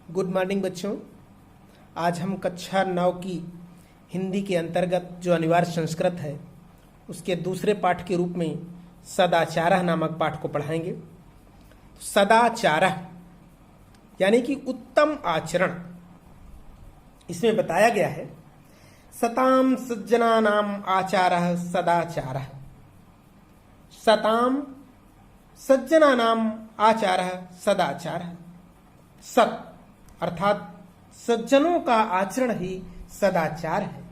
Good morning बच्चों। आज हम कक्षा 9 की हिंदी के अंतर्गत जो अनिवार्य संस्कृत है उसके दूसरे पाठ के रूप में सदाचारः नामक पाठ को पढ़ाएंगे। सदाचारः यानी कि उत्तम आचरण। इसमें बताया गया है सताम सज्जनानाम आचारः सदाचारः। सताम सज्जनानाम आचारः सदाचारः। सत अर्थात सज्जनों का आचरण ही सदाचार है।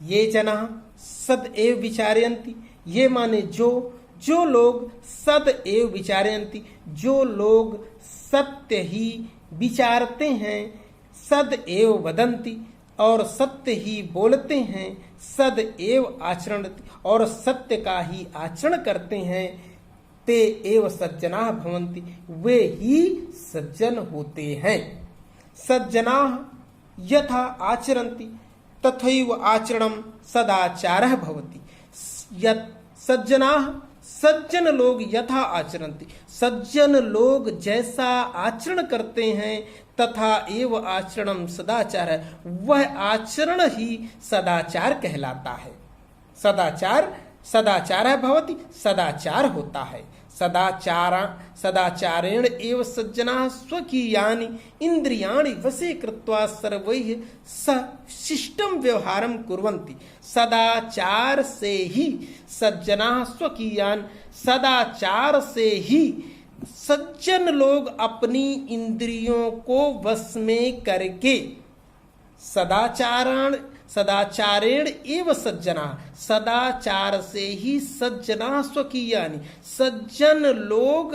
ये जना सद एव विचारयन्ति, ये माने जो लोग सद एव विचारयन्ति, जो लोग सत्य ही विचारते हैं, सद एव वदन्ति और सत्य ही बोलते हैं, सद एव आचरण और सत्य का ही आचरण करते हैं, ते एव सज्जनाः भवन्ति, वे ही सज्जन होते हैं। सज्जनाः यथा आचरन्ति तथैव आचरणं सदाचारः भवति। सज्जनाः सज्जन लोग यथा आचरन्ति, सज्जन लोग जैसा आचरण करते हैं, तथा एव आचरणं सदाचार है, वह आचरण ही सदाचार कहलाता है। सदाचारः भवति, सदाचार होता है। सदाचारेण एव सज्जनाः स्वकीयानि इंद्रियाणि वशे कृत्वा सर्वैः शिष्टं व्यवहारं कुर्वन्ति। सदाचार से ही सज्जनाः स्वकीयान, सदाचार से ही सज्जन लोग अपनी इंद्रियों को वश में करके सदाचारेण एव सज्जना, सदाचार से ही सज्जना स्वकीयानि, सज्जन लोग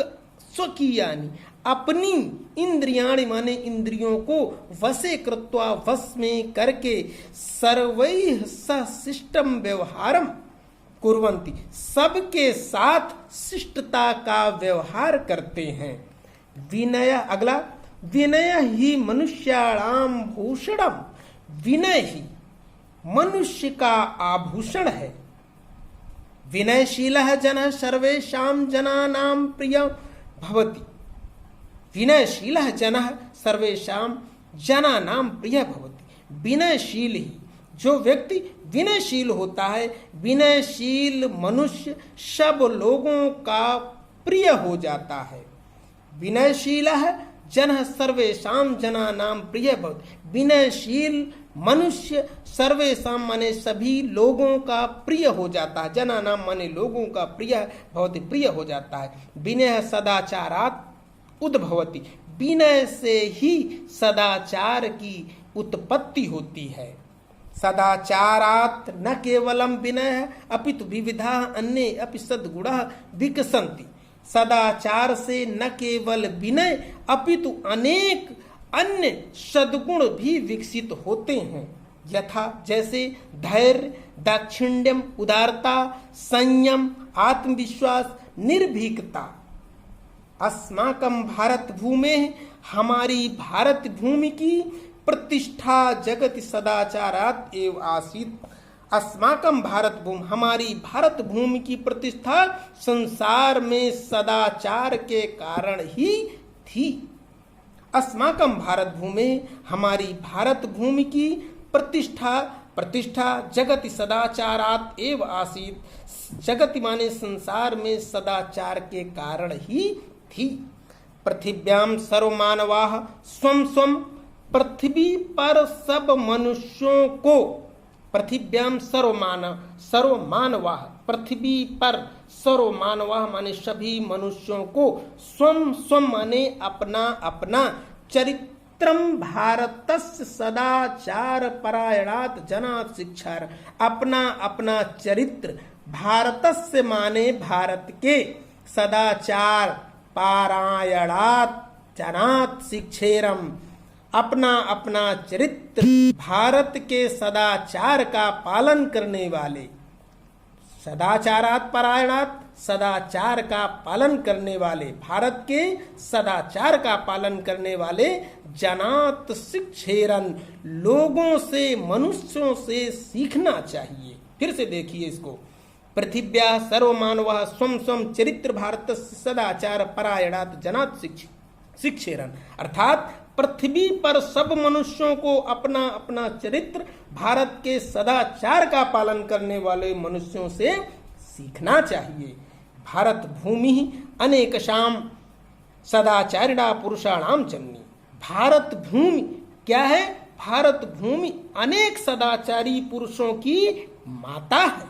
स्वकीयानि अपनी इंद्रियाणि माने इंद्रियों को वशे कृत्वा वश में करके सर्वैः सह शिष्टम व्यवहारम कुर्वन्ति, सबके साथ शिष्टता का व्यवहार करते हैं। विनय, अगला, विनय ही मनुष्याणाम भूषणम, विनय ही मनुष्य का आभूषण है। विनयशीलः जनः सर्वेषां जनानां प्रियः भवति। विनयशीलः जनः सर्वेषां जनानां प्रियः भवति। विनयशील ही, जो व्यक्ति विनयशील होता है, विनयशील मनुष्य सब लोगों का प्रिय हो जाता है। विनयशीलः जनः सर्वेषां जनानां प्रियः भवति। विनयशील मनुष्य सर्वेषां माने सभी लोगों का प्रिय हो जाता है। जनानां माने लोगों का प्रिय भवति, प्रिय हो जाता है। विनय सदाचारात् उद्भवति, विनय से ही सदाचार की उत्पत्ति होती है। सदाचारात् न केवलम विनय अपितु विविधा अन्ये अपि सद्गुणाः विकसन्ति। सदाचार से न केवल विनय अपितु अनेक अन्य सद्गुण भी विकसित होते हैं। यथा जैसे धैर्य, दाक्षिण्यम, उदारता, संयम, आत्मविश्वास, निर्भीकता। अस्माकं भारत भूमे, हमारी भारत भूमि की प्रतिष्ठा जगति सदाचारात् एव आसीत्। अस्माकं भारत भूमि, हमारी भारत भूमि की प्रतिष्ठा संसार में सदाचार के कारण ही थी। अस्माकं भारत भूमि, हमारी भारत भूमि की प्रतिष्ठा जगति सदाचारात् एव आसीत्। जगति माने संसार में सदाचार के कारण ही थी। पृथिव्याम सर्वमानवाः स्वं स्वं, पृथ्वी पर सब मनुष्यों को, पृथिव्याम सर्वमानवाः, पृथ्वी पर सर्वमानवाः माने सभी मनुष्यों को, स्वं स्वं माने अपना अपना, चरित्रम भारतस्य सदाचार परायणात् जनात् शिक्षार, अपना अपना चरित्र, भारतस्य माने भारत के, सदाचार पारायणात् जनात् शिक्षेरम, अपना अपना चरित्र भारत के सदाचार का पालन करने वाले, सदाचारात् परायणात्, सदाचार का पालन करने वाले, भारत के सदाचार का पालन करने वाले, जनात् शिक्षेरन, लोगों से, मनुष्यों से सीखना चाहिए। फिर से देखिए इसको, पृथिव्या सर्वमानवः स्वं स्वं चरित्र भारतस्य सदाचार परायणात् जनात् शिक्षेरन, अर्थात पृथ्वी पर सब मनुष्यों को अपना अपना चरित्र भारत के सदाचार का पालन करने वाले मनुष्यों से सीखना चाहिए। भारत भूमि अनेकशाम सदाचारिणा पुरुषाणाम जननी। भारत भूमि क्या है? भारत भूमि अनेक सदाचारी पुरुषों की माता है।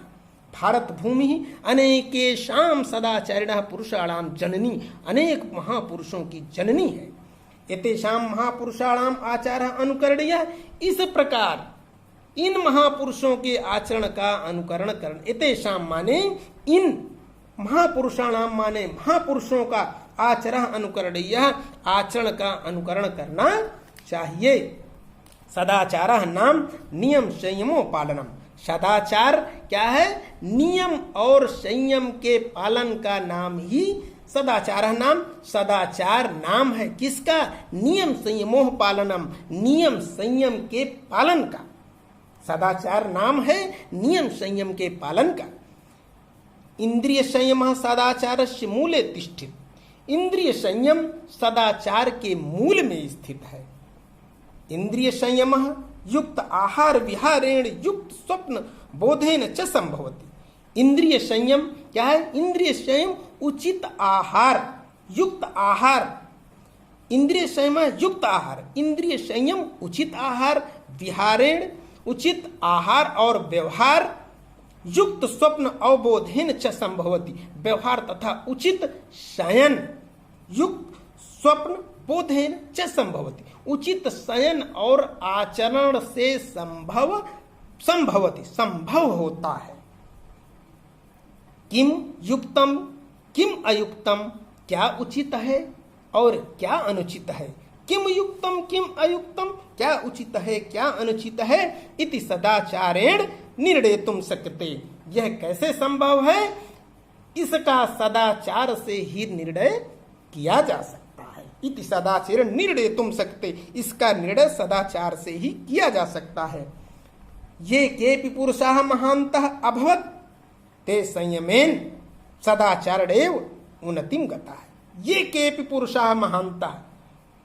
भारत भूमि अनेकेशाम सदाचारिणः पुरुषाणाम जननी, अनेक महापुरुषों की जननी है। एतेषाम महापुरुषाणाम आचार अनुकरणीय, इस प्रकार इन महापुरुषों के आचरण का अनुकरण करना। एतेषाम माने इन, महापुरुषाणाम माने महापुरुषों का, आचरण अनुकरणीय आचरण का अनुकरण करना चाहिए। सदाचार नाम नियम संयमो पालनम। सदाचार क्या है? नियम और संयम के पालन का नाम ही सदाचार नाम। सदाचार नाम है किसका? नियम संयमो पालनम, नियम संयम के पालन का। सदाचार नाम है नियम संयम के पालन का। इंद्रिय संयम सदाचारस्य मूले तिष्ठित। इंद्रिय संयम सदाचार के मूल में स्थित है। इंद्रिय संयम युक्त आहार विहारेण युक्त स्वप्न बोधेन च संभवति। इंद्रिय संयम क्या है? इंद्रिय संयम उचित आहार, युक्त आहार। इंद्रिय संयम युक्त आहार, इंद्रिय संयम उचित आहार, विहारेण उचित आहार और व्यवहार, युक्त स्वप्न अवबोधेन च संभवति, व्यवहार तथा उचित शयन, युक्त स्वप्न बोधेन च संभवति, उचित शयन और आचरण से संभवति संभव होता है। किम युक्तम किम अयुक्तम, क्या उचित है और क्या अनुचित है। किम युक्तम किम अयुक्तम, क्या उचित है क्या अनुचित है। इति सदाचारेण निर्णेतुं शक्यते, यह कैसे संभव है? इसका सदाचार से ही निर्णय किया जा सकता है। इति सदाचारेण निर्णेतुं शक्यते, इसका निर्णय सदाचार से ही किया जा सकता है। ये केपि पुरुषाः महान्तः अभवत् ते संयमेन सदाचारेण उन्नतिं गताः। ये केपि पुरुषाः महान्तः,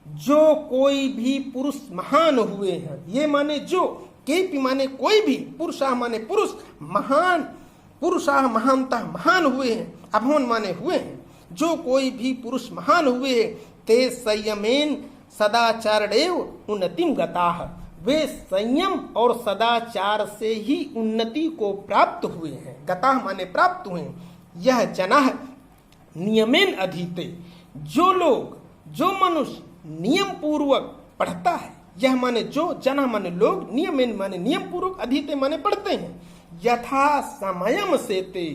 जो कोई भी पुरुष महान हुए हैं। ये माने जो, केपि माने कोई भी, पुरुषाः माने पुरुष, महान पुरुषाः महानतः महान हुए हैं, अभवन माने हुए हैं। जो कोई भी पुरुष महान हुए ते संयमेन सदाचारेण उन्नतिं गताः, वे संयम और सदाचार से ही उन्नति को प्राप्त हुए हैं। गताः माने प्राप्त हुए। यह जनाः नियमेन अधीते, जो लोग, जो मनुष्य नियम पूर्वक पढ़ता है। यह माने जो, जना माने लोग, नियमेन माने नियम पूर्वक, अधीते माने पढ़ते हैं। यथा समयम सेते,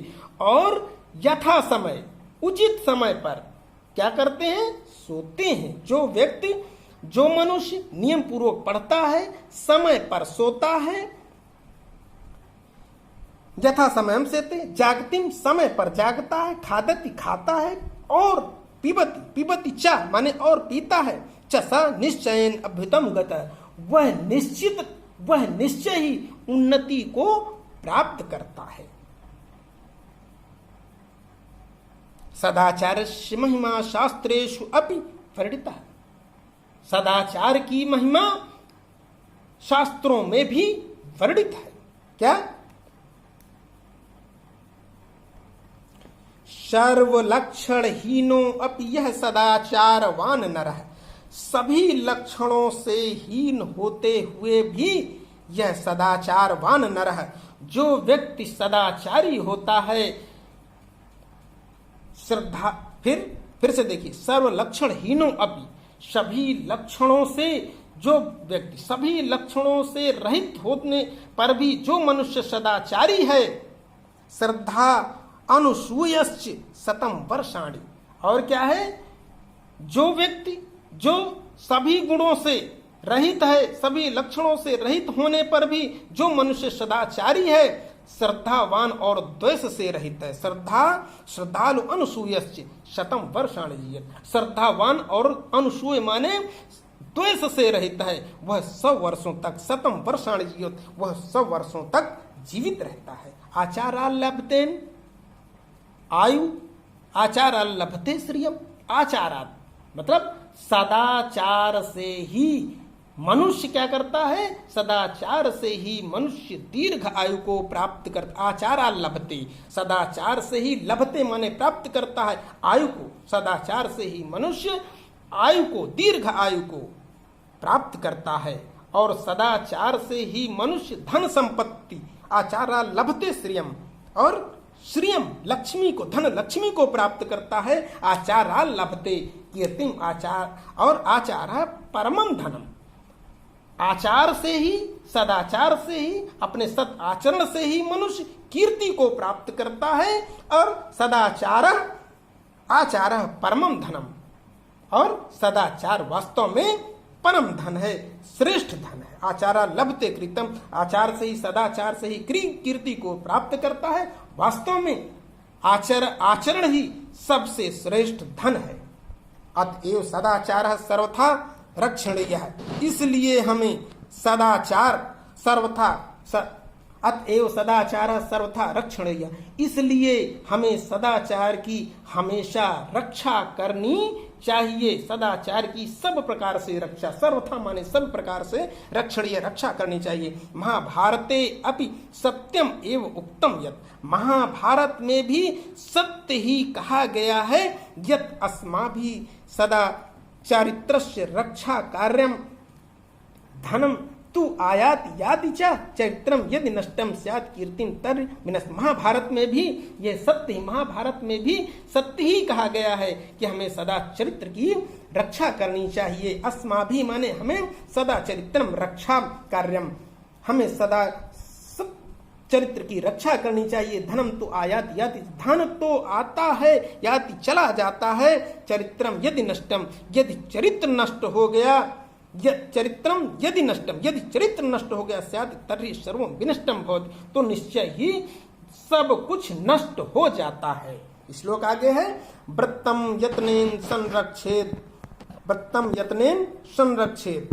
और यथा समय उचित समय पर क्या करते हैं? सोते हैं। जो व्यक्ति, जो मनुष्य नियम पूर्वक पढ़ता है, समय पर सोता है। यथा समयम सेते, जागतिम समय पर जागता है, खादति खाता है, और पिबति पिबति च माने और पीता है। च स निश्चयन अभ्युतम गतः, वह निश्चय ही उन्नति को प्राप्त करता है। सदाचारस्य महिमा शास्त्रेषु अपि वर्णिता। सदाचार की महिमा शास्त्रों में भी वर्णित है। क्या? सर्वलक्षणहीनो अपि यह सदाचारवान नरः, सभी लक्षणों से हीन होते हुए भी यह सदाचारवान नरः, जो व्यक्ति सदाचारी होता है। श्रद्धा, फिर से देखिए, सर्वलक्षणहीनो अपि, सभी लक्षणों से जो व्यक्ति, सभी लक्षणों से रहित होने पर भी जो मनुष्य सदाचारी है। श्रद्धा अनुसूयश्च शतम वर्षाणि, और क्या है? जो व्यक्ति जो सभी गुणों से रहित है, सभी लक्षणों से रहित होने पर भी जो मनुष्य सदाचारी है, श्रद्धावान और द्वेष से रहित है। श्रद्धालु अनुसूयश्च शतम वर्षाणि जीयत, श्रद्धावान और अनुसूय माने द्वेष से रहित है, वह 100 वर्षों तक, शतम वर्षाणि जीयत, वह 100 वर्षों तक जीवित रहता है। आचारा लभतेन आयु, आचारा लभते श्रियम। आचारात मतलब सदाचार से ही मनुष्य क्या करता है, सदाचार से ही मनुष्य दीर्घ आयु को प्राप्त करता, आचारा लभते, सदाचार से ही लभते माने प्राप्त करता है आयु को, सदाचार से ही मनुष्य आयु को, दीर्घ आयु को प्राप्त करता है, और सदाचार से ही मनुष्य धन संपत्ति, आचारा लभते श्रियम, और श्रियम लक्ष्मी को, धन लक्ष्मी को प्राप्त करता है, आचारा लभते कीर्तिम, आचार, और आचारा परमम धनम, आचार से ही, सदाचार से ही, अपने सद आचरण से ही मनुष्य कीर्ति को प्राप्त करता है, और सदाचार आचार परमम धनम, और सदाचार वास्तव में परम धन है, श्रेष्ठ धन है। आचारा लभते कृतम, आचार से ही, सदाचार से ही कीर्ति को प्राप्त करता है, वास्तव में आचरण ही सबसे श्रेष्ठ धन है। अतएव सदाचार सर्वथा रक्षणीय है, इसलिए हमें सदाचार सर्वथा अतएव सदाचार सर्वथा रक्षणीय, इसलिए हमें सदाचार की हमेशा रक्षा करनी चाहिए, सदाचार की सब प्रकार से रक्षा, सर्वथा माने सब प्रकार से रक्षणीय, रक्षा करनी चाहिए। महाभारते अपि सत्यम एव उक्तम यत्, महाभारत में भी सत्य ही कहा गया है, यत् अस्माभिः सदा चारित्रस्य रक्षा कार्यम धनम तु आयाति याति च चरित्रम यदि नष्टम स्यात् कीर्तिम तर विनष्ट। महाभारत में भी ये सत्य, महाभारत में भी सत्य ही कहा गया है कि हमें सदा चरित्र की रक्षा करनी चाहिए। अस्माभि माने हमें सदा चरित्रम रक्षा कार्यम, हमें सदा चरित्र की रक्षा करनी चाहिए। धनम तो आयाति याति, धन तो आता है, याति चला जाता है, चरित्रम यदि नष्टम, यदि चरित्र नष्ट हो गया, चरित्रम यदि नष्टम, यदि चरित्र नष्ट हो गया, स्यात् तर्हि सर्वं विनष्टम भवति, तो निश्चय ही सब कुछ नष्ट हो जाता है। श्लोक आगे है, वृत्तम यत्नेन संरक्षेत, वृत्तम यत्नेन संरक्षेत,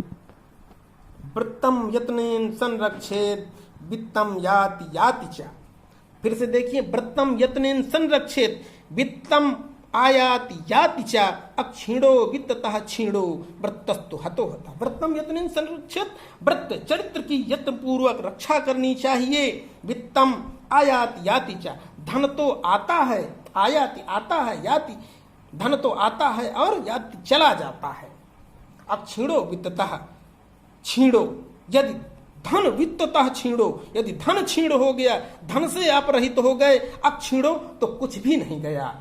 वृत्तम यत्नेन संरक्षेत, वित्तम याति याति च। फिर से देखिए, वृत्तम यत्नेन संरक्षेत, वित्तम आयाति याति च, अक्षीणो वित्ततः क्षीणो वृत्तस्तु हतो हता। वृत्तम यत्नेन संरक्षेत, वृत्त चरित्र की यत्न पूर्वक रक्षा करनी चाहिए। वित्तम आयाति याति च, धन तो आता है, आयाति आता है, याति धन तो आता है और याति चला जाता है। अक्षीणो वित्ततः क्षीणो, यदि धन वित्ततः क्षीणो, यदि धन क्षीण हो गया, धन से आप रहित हो गए, अक्षीणो तो कुछ भी नहीं गया।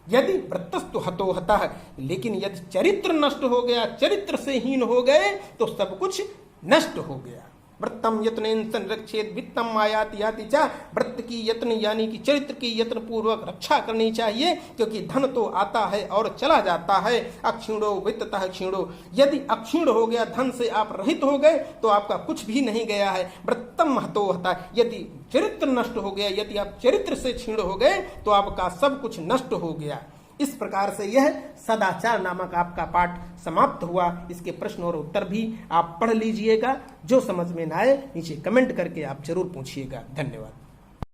यदि वृत्तस्तु हतो हतः, लेकिन यदि चरित्र नष्ट हो गया, चरित्र से हीन हो गए, तो सब कुछ नष्ट हो गया। वृत्तम यत्नेन संरक्षेत, वित्तम आयाति याति च, वृत्त की यत्न यानी कि चरित्र की यत्न पूर्वक रक्षा करनी चाहिए, क्योंकि धन तो आता है और चला जाता है। अक्षीणो वित्ततः क्षीणो, यदि अक्षीण हो गया, धन से आप रहित हो गए, तो आपका कुछ भी नहीं गया है। वृत्तम हतो हता, यदि चरित्र नष्ट हो गया, यदि आप चरित्र से क्षीण हो गए, तो आपका सब कुछ नष्ट हो गया। इस प्रकार से यह सदाचार नामक आपका पाठ समाप्त हुआ। इसके प्रश्न और उत्तर भी आप पढ़ लीजिएगा। जो समझ में न आए नीचे कमेंट करके आप जरूर पूछिएगा। धन्यवाद।